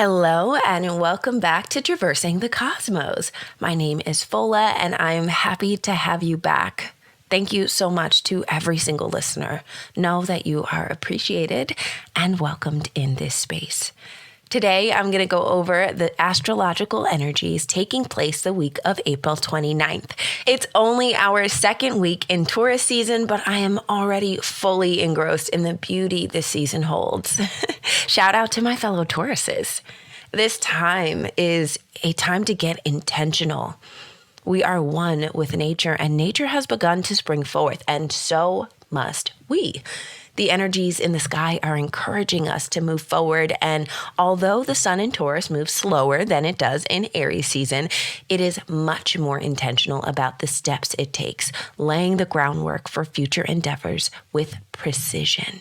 Hello and welcome back to Traversing the Cosmos. My name is Fola and I'm happy to have you back. Thank you so much to every single listener. Know that you are appreciated and welcomed in this space. Today, I'm going to go over the astrological energies taking place the week of April 29th. It's only our second week in Taurus season, but I am already fully engrossed in the beauty this season holds. Shout out to my fellow Tauruses. This time is a time to get intentional. We are one with nature, and nature has begun to spring forth, and so must we. The energies in the sky are encouraging us to move forward, and although the sun in Taurus moves slower than it does in Aries season, it is much more intentional about the steps it takes, laying the groundwork for future endeavors with precision.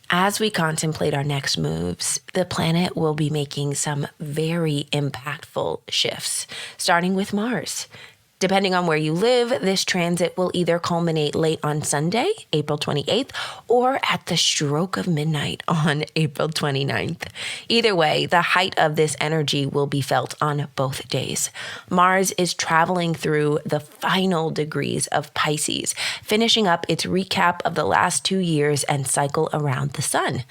As we contemplate our next moves, the planet will be making some very impactful shifts, starting with Mars. Depending on where you live, this transit will either culminate late on Sunday, April 28th, or at the stroke of midnight on April 29th. Either way, the height of this energy will be felt on both days. Mars is traveling through the final degrees of Pisces, finishing up its recap of the last 2 years and cycle around the sun.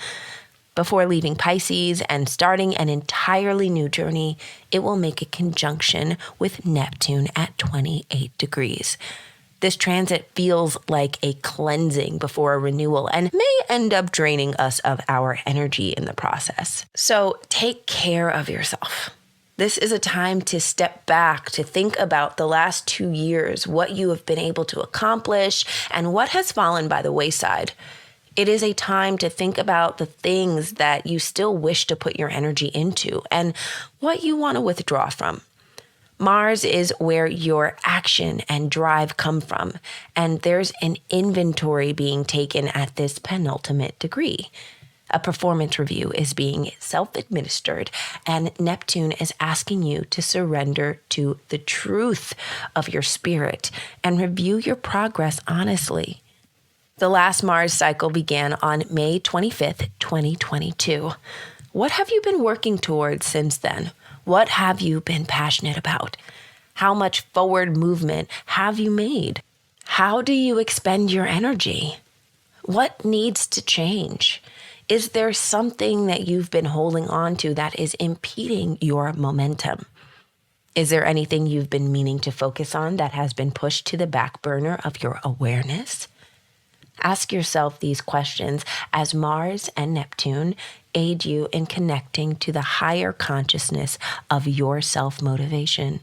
Before leaving Pisces and starting an entirely new journey, it will make a conjunction with Neptune at 28 degrees. This transit feels like a cleansing before a renewal and may end up draining us of our energy in the process. So take care of yourself. This is a time to step back, to think about the last 2 years, what you have been able to accomplish, and what has fallen by the wayside. It is a time to think about the things that you still wish to put your energy into and what you want to withdraw from. Mars is where your action and drive come from, and there's an inventory being taken at this penultimate degree. A performance review is being self-administered, and Neptune is asking you to surrender to the truth of your spirit and review your progress honestly. The last Mars cycle began on May 25th, 2022. What have you been working towards since then? What have you been passionate about? How much forward movement have you made? How do you expend your energy? What needs to change? Is there something that you've been holding on to that is impeding your momentum? Is there anything you've been meaning to focus on that has been pushed to the back burner of your awareness? Ask yourself these questions as Mars and Neptune aid you in connecting to the higher consciousness of your self-motivation.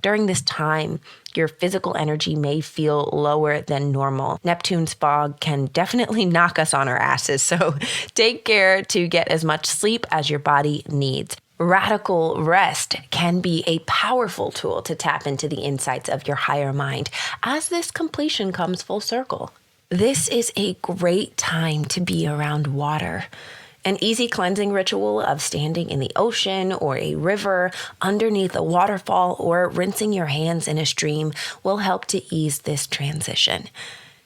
During this time, your physical energy may feel lower than normal. Neptune's fog can definitely knock us on our asses, so take care to get as much sleep as your body needs. Radical rest can be a powerful tool to tap into the insights of your higher mind as this completion comes full circle. This is a great time to be around water. An easy cleansing ritual of standing in the ocean or a river, underneath a waterfall, or rinsing your hands in a stream will help to ease this transition.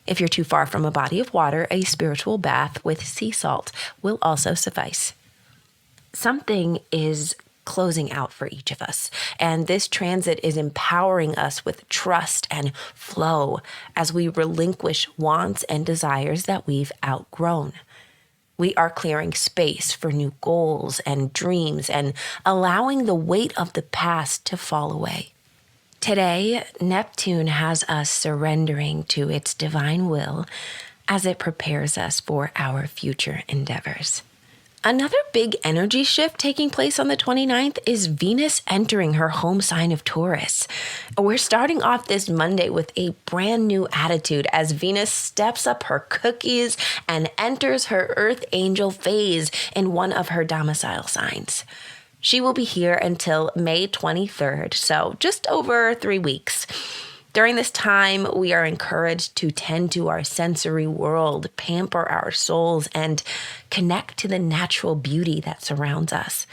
If you're too far from a body of water, a spiritual bath with sea salt will also suffice. Something is closing out for each of us, and this transit is empowering us with trust and flow as we relinquish wants and desires that we've outgrown. We are clearing space for new goals and dreams and allowing the weight of the past to fall away. Today, Neptune has us surrendering to its divine will as it prepares us for our future endeavors. Another big energy shift taking place on the 29th is Venus entering her home sign of Taurus. We're starting off this Monday with a brand new attitude as Venus steps up her cookies and enters her Earth Angel phase in one of her domicile signs. She will be here until May 23rd, so just over 3 weeks. During this time, we are encouraged to tend to our sensory world, pamper our souls, and connect to the natural beauty that surrounds us.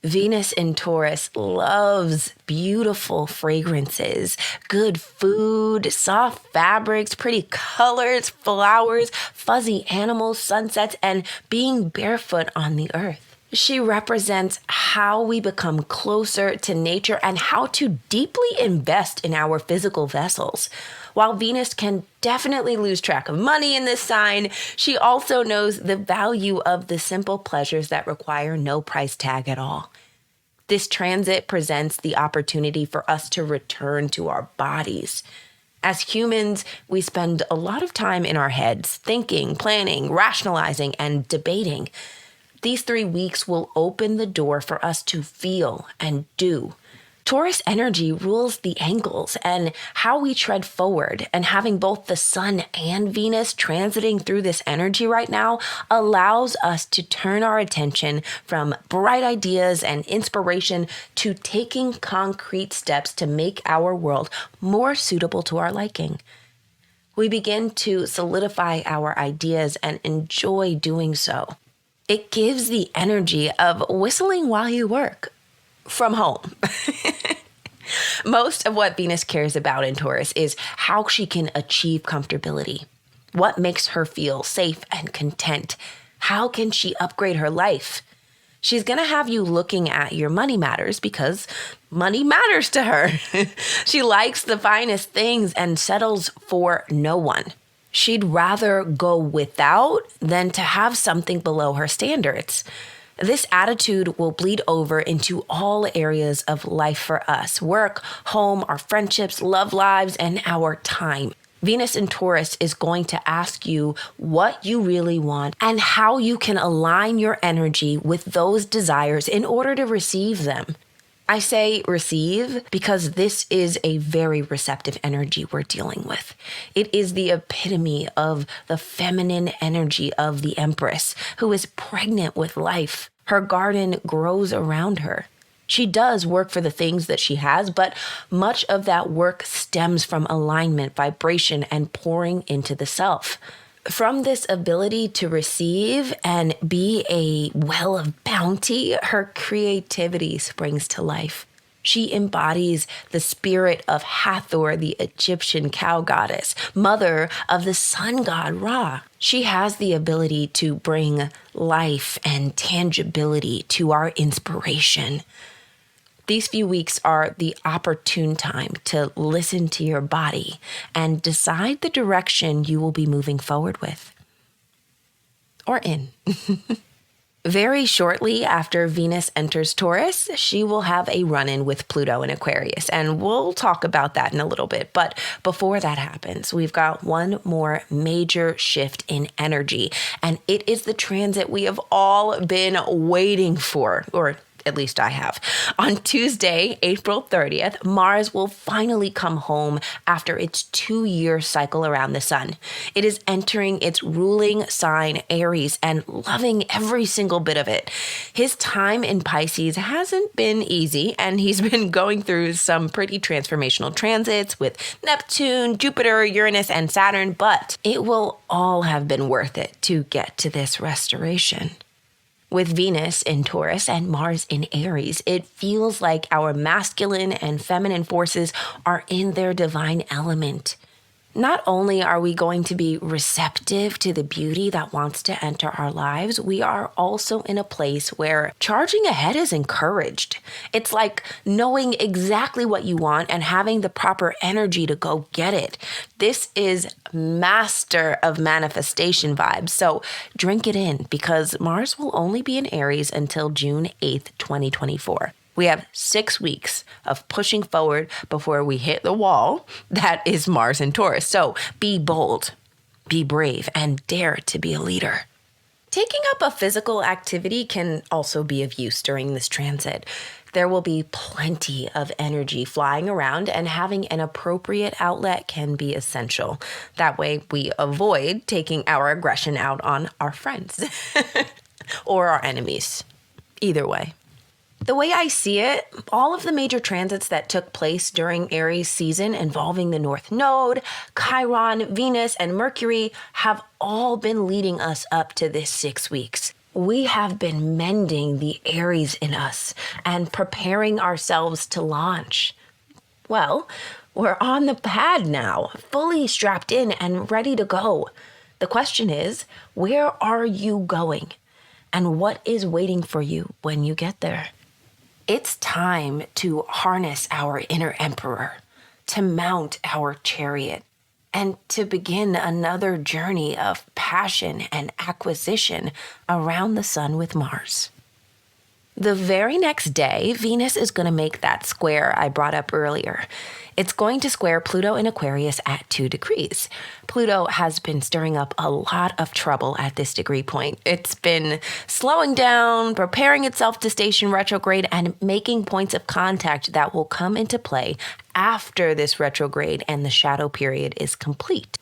Venus in Taurus loves beautiful fragrances, good food, soft fabrics, pretty colors, flowers, fuzzy animals, sunsets, and being barefoot on the earth. She represents how we become closer to nature and how to deeply invest in our physical vessels. While Venus can definitely lose track of money in this sign, she also knows the value of the simple pleasures that require no price tag at all. This transit presents the opportunity for us to return to our bodies. As humans, we spend a lot of time in our heads, thinking, planning, rationalizing, and debating. These 3 weeks will open the door for us to feel and do. Taurus energy rules the angles and how we tread forward, and having both the sun and Venus transiting through this energy right now allows us to turn our attention from bright ideas and inspiration to taking concrete steps to make our world more suitable to our liking. We begin to solidify our ideas and enjoy doing so. It gives the energy of whistling while you work from home. Most of what Venus cares about in Taurus is how she can achieve comfortability. What makes her feel safe and content? How can she upgrade her life? She's going to have you looking at your money matters because money matters to her. She likes the finest things and settles for no one. She'd rather go without than to have something below her standards. This attitude will bleed over into all areas of life for us: work, home, our friendships, love lives, and our time. Venus in Taurus is going to ask you what you really want and how you can align your energy with those desires in order to receive them. I say receive because this is a very receptive energy we're dealing with. It is the epitome of the feminine energy of the Empress, who is pregnant with life. Her garden grows around her. She does work for the things that she has, but much of that work stems from alignment, vibration, and pouring into the self. From this ability to receive and be a well of bounty, her creativity springs to life. She embodies the spirit of Hathor, the Egyptian cow goddess, mother of the sun god Ra. She has the ability to bring life and tangibility to our inspiration. These few weeks are the opportune time to listen to your body and decide the direction you will be moving forward with. Or in. Very shortly after Venus enters Taurus, she will have a run-in with Pluto in Aquarius, and we'll talk about that in a little bit. But before that happens, we've got one more major shift in energy, and it is the transit we have all been waiting for, or at least I have. On Tuesday, April 30th, Mars will finally come home after its 2-year cycle around the sun. It is entering its ruling sign, Aries, and loving every single bit of it. His time in Pisces hasn't been easy, and he's been going through some pretty transformational transits with Neptune, Jupiter, Uranus, and Saturn, but it will all have been worth it to get to this restoration. With Venus in Taurus and Mars in Aries, it feels like our masculine and feminine forces are in their divine element. Not only are we going to be receptive to the beauty that wants to enter our lives, we are also in a place where charging ahead is encouraged. It's like knowing exactly what you want and having the proper energy to go get it. This is master of manifestation vibes. So drink it in, because Mars will only be in Aries until June 8th, 2024. We have 6 weeks of pushing forward before we hit the wall that is Mars in Taurus. So be bold, be brave, and dare to be a leader. Taking up a physical activity can also be of use during this transit. There will be plenty of energy flying around, and having an appropriate outlet can be essential. That way we avoid taking our aggression out on our friends or our enemies. Either way. The way I see it, all of the major transits that took place during Aries season involving the North Node, Chiron, Venus, and Mercury have all been leading us up to this 6 weeks. We have been mending the Aries in us and preparing ourselves to launch. Well, we're on the pad now, fully strapped in and ready to go. The question is, where are you going? and what is waiting for you when you get there. It's time to harness our inner emperor, to mount our chariot, and to begin another journey of passion and acquisition around the sun with Mars. The very next day, Venus is going to make that square I brought up earlier. It's going to square Pluto in Aquarius at 2 degrees. Pluto has been stirring up a lot of trouble at this degree point. It's been slowing down, preparing itself to station retrograde, and making points of contact that will come into play after this retrograde and the shadow period is complete.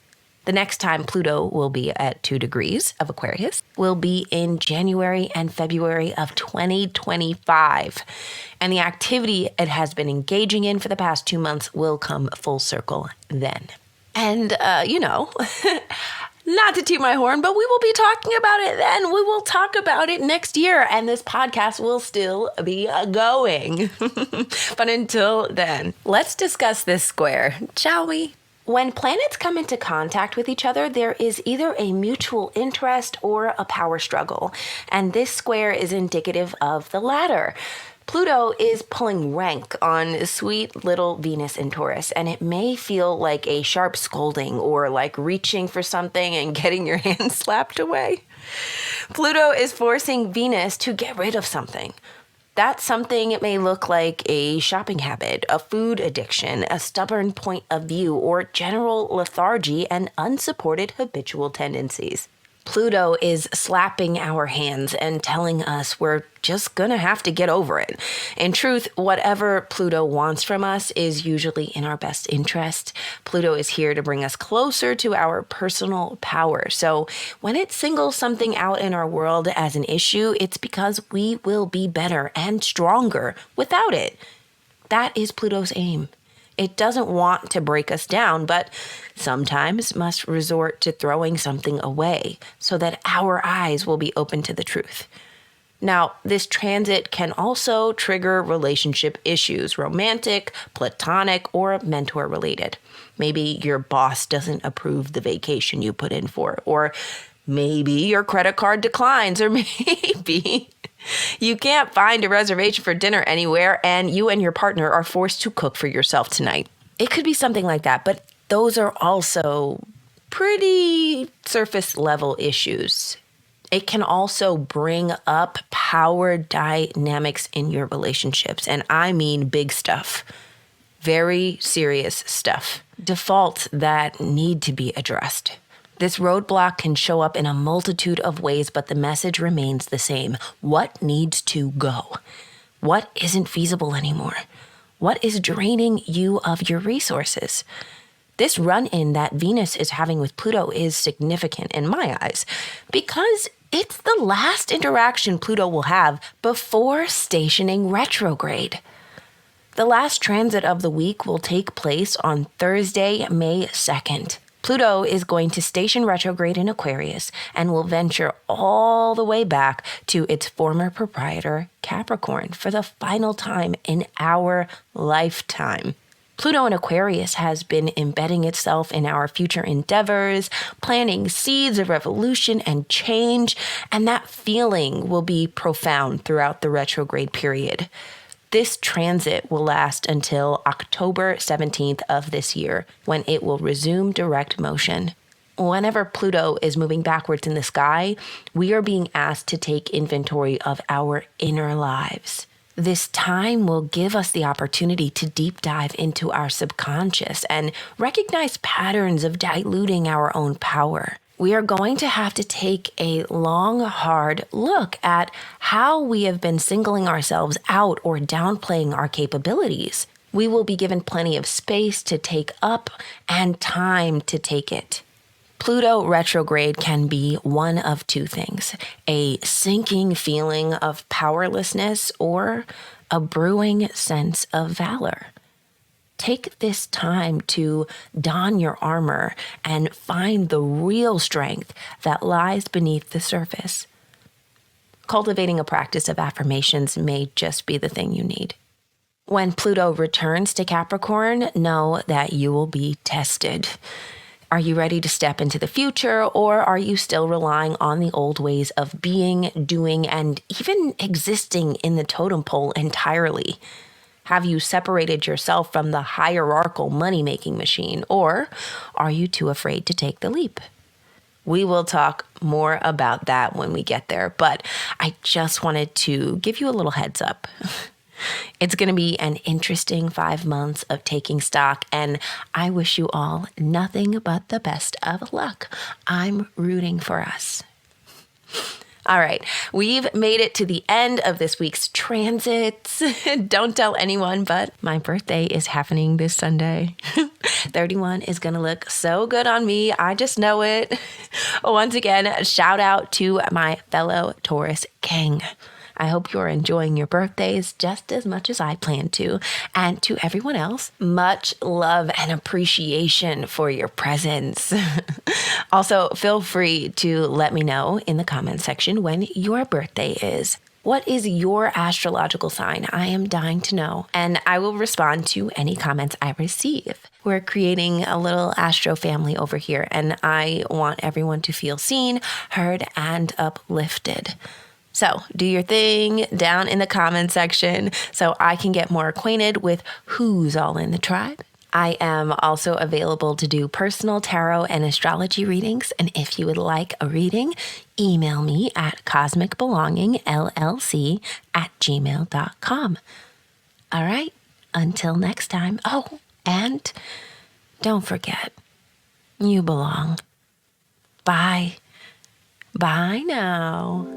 The next time Pluto will be at 2 degrees of Aquarius will be in January and February of 2025. And the activity it has been engaging in for the past 2 months will come full circle then. And, not to toot my horn, but we will be talking about it then. We will talk about it next year, and this podcast will still be going. But until then, let's discuss this square, shall we? When planets come into contact with each other, there is either a mutual interest or a power struggle, and this square is indicative of the latter. Pluto is pulling rank on sweet little Venus in Taurus, and it may feel like a sharp scolding or like reaching for something and getting your hand slapped away. Pluto is forcing Venus to get rid of something. That something may look like a shopping habit, a food addiction, a stubborn point of view, or general lethargy and unsupported habitual tendencies. Pluto is slapping our hands and telling us we're just gonna have to get over it. In truth, whatever Pluto wants from us is usually in our best interest. Pluto is here to bring us closer to our personal power. So when it singles something out in our world as an issue, it's because we will be better and stronger without it. That is Pluto's aim. It doesn't want to break us down, but sometimes must resort to throwing something away so that our eyes will be open to the truth. Now, this transit can also trigger relationship issues, romantic, platonic, or mentor related. Maybe your boss doesn't approve the vacation you put in for, or maybe your credit card declines, or maybe you can't find a reservation for dinner anywhere and you and your partner are forced to cook for yourself tonight. It could be something like that, but those are also pretty surface level issues. It can also bring up power dynamics in your relationships, and I mean big stuff, very serious stuff, defaults that need to be addressed. This roadblock can show up in a multitude of ways, but the message remains the same. What needs to go? What isn't feasible anymore? What is draining you of your resources? This run-in that Venus is having with Pluto is significant in my eyes because it's the last interaction Pluto will have before stationing retrograde. The last transit of the week will take place on Thursday, May 2nd. Pluto is going to station retrograde in Aquarius and will venture all the way back to its former proprietor, Capricorn, for the final time in our lifetime. Pluto in Aquarius has been embedding itself in our future endeavors, planting seeds of revolution and change, and that feeling will be profound throughout the retrograde period. This transit will last until October 17th of this year, when it will resume direct motion. Whenever Pluto is moving backwards in the sky, we are being asked to take inventory of our inner lives. This time will give us the opportunity to deep dive into our subconscious and recognize patterns of diluting our own power. We are going to have to take a long, hard look at how we have been singling ourselves out or downplaying our capabilities. We will be given plenty of space to take up and time to take it. Pluto retrograde can be one of two things: a sinking feeling of powerlessness or a brewing sense of valor. Take this time to don your armor and find the real strength that lies beneath the surface. Cultivating a practice of affirmations may just be the thing you need. When Pluto returns to Capricorn, know that you will be tested. Are you ready to step into the future, or are you still relying on the old ways of being, doing, and even existing in the totem pole entirely? Have you separated yourself from the hierarchical money-making machine, or are you too afraid to take the leap? We will talk more about that when we get there, but I just wanted to give you a little heads up. It's going to be an interesting 5 months of taking stock, and I wish you all nothing but the best of luck. I'm rooting for us. All right, we've made it to the end of this week's transits. Don't tell anyone, but my birthday is happening this Sunday. 31 is going to look so good on me. I just know it. Once again, shout out to my fellow Taurus king. I hope you're enjoying your birthdays just as much as I plan to. And to everyone else, much love and appreciation for your presence. Also, feel free to let me know in the comment section when your birthday is. What is your astrological sign? I am dying to know, and I will respond to any comments I receive. We're creating a little astro family over here, and I want everyone to feel seen, heard, and uplifted. So do your thing down in the comment section so I can get more acquainted with who's all in the tribe. I am also available to do personal tarot and astrology readings. And if you would like a reading, email me at cosmicbelongingllc@gmail.com. All right, until next time. Oh, and don't forget, you belong. Bye. Bye now.